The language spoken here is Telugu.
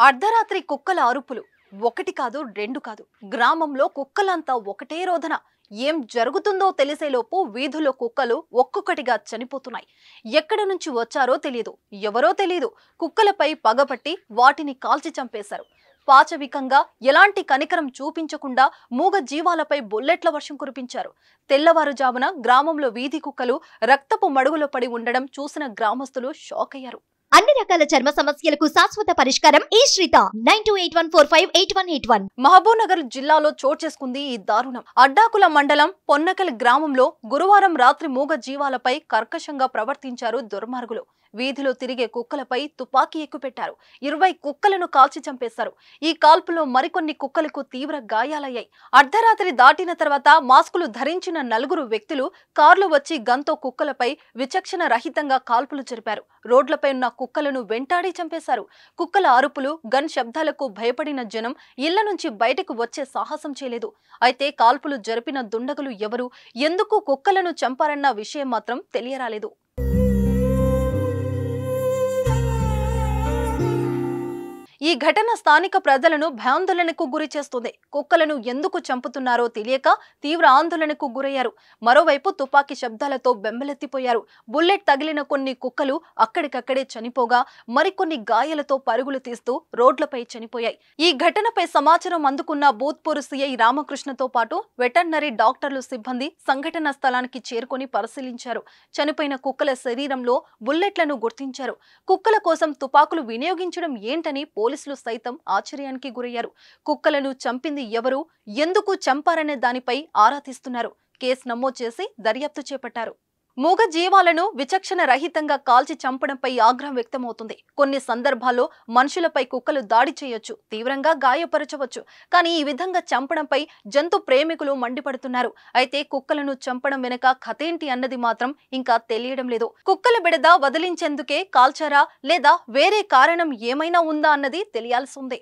అర్ధరాత్రి కుక్కల అరుపులు ఒకటి కాదు రెండు కాదు. గ్రామంలో కుక్కలంతా ఒకటే రోదన. ఏం జరుగుతుందో తెలిసేలోపు వీధుల్లో కుక్కలు ఒక్కొక్కటిగా చనిపోతున్నాయి. ఎక్కడి నుంచి వచ్చారో తెలియదు, ఎవరో తెలియదు. కుక్కలపై పగపట్టి వాటిని కాల్చి చంపేశారు. పాచవికంగా ఎలాంటి కనికరం చూపించకుండా మూగ జీవాలపై బుల్లెట్ల వర్షం కురిపించారు. తెల్లవారుజామున గ్రామంలో వీధి కుక్కలు రక్తపు మడుగులో పడి ఉండడం చూసిన గ్రామస్తులు షాక్ అయ్యారు. అన్ని రకాల చర్మ సమస్యలకు శాశ్వత పరిష్కారం ఈ శ్రీత 9281458181. మహబూబ్నగర్ జిల్లాలో చోటు చేసుకుంది ఈ దారుణం. అడ్డాకుల మండలం పొన్నకల్ గ్రామంలో గురువారం రాత్రి మూగ జీవాలపై కర్కశంగా ప్రవర్తించారు దుర్మార్గులు. వీధిలో తిరిగే కుక్కలపై తుపాకీ ఎక్కుపెట్టారు. 20 కుక్కలను కాల్చి చంపేశారు. ఈ కాల్పులో మరికొన్ని కుక్కలకు తీవ్ర గాయాలయ్యాయి. అర్ధరాత్రి దాటిన తర్వాత మాస్కులు ధరించిన 4 వ్యక్తులు కార్లు వచ్చి గన్తో కుక్కలపై విచక్షణ రహితంగా కాల్పులు జరిపారు. రోడ్లపై ఉన్న కుక్కలను వెంటాడి చంపేశారు. కుక్కల అరుపులు, గన్ శబ్దాలకు భయపడిన జనం ఇళ్ల నుంచి బయటకు వచ్చే సాహసం చేయలేదు. అయితే కాల్పులు జరిపిన దుండగులు ఎవరు, ఎందుకు కుక్కలను చంపారన్న విషయం మాత్రం తెలియరాలేదు. ఈ ఘటన స్థానిక ప్రజలను భయాందోళనకు గురి చేస్తుంది. కుక్కలను ఎందుకు చంపుతున్నారో తెలియక తీవ్ర ఆందోళనకు గురయ్యారు. మరోవైపు తుపాకీ శబ్దాలతో బెంబలెత్తిపోయారు. బుల్లెట్ తగిలిన కొన్ని కుక్కలు అక్కడికక్కడే చనిపోగా మరికొన్ని గాయాలతో పరుగులు తీస్తూ రోడ్లపై చనిపోయాయి. ఈ ఘటనపై సమాచారం అందుకున్న భూత్పూర్ సిఐ రామకృష్ణతో పాటు వెటర్నరీ డాక్టర్లు సిబ్బంది సంఘటన స్థలానికి చేరుకొని పరిశీలించారు. చనిపోయిన కుక్కల శరీరంలో బుల్లెట్లను గుర్తించారు. కుక్కల కోసం తుపాకులు వినియోగించడం ఏంటని పోలీసులు సైతం ఆశ్చర్యానికి గురయ్యారు. కుక్కలను చంపింది ఎవరు, ఎందుకు చంపారనే దానిపై ఆరా తీస్తున్నారు. కేసు నమోదు చేసి దర్యాప్తు చేపట్టారు. మూగ జీవాలను విచక్షణ రహితంగా కాల్చి చంపడంపై ఆగ్రహం వ్యక్తమవుతుంది. కొన్ని సందర్భాల్లో మనుషులపై కుక్కలు దాడి చేయొచ్చు, తీవ్రంగా గాయపరచవచ్చు. కానీ ఈ విధంగా చంపడంపై జంతు ప్రేమికులు మండిపడుతున్నారు. అయితే కుక్కలను చంపడం వెనుక కథేంటి అన్నది మాత్రం ఇంకా తెలియడం లేదు. కుక్కల బెడద వదిలించేందుకే కాల్చారా లేదా వేరే కారణం ఏమైనా ఉందా అన్నది తెలియాల్సి ఉంది.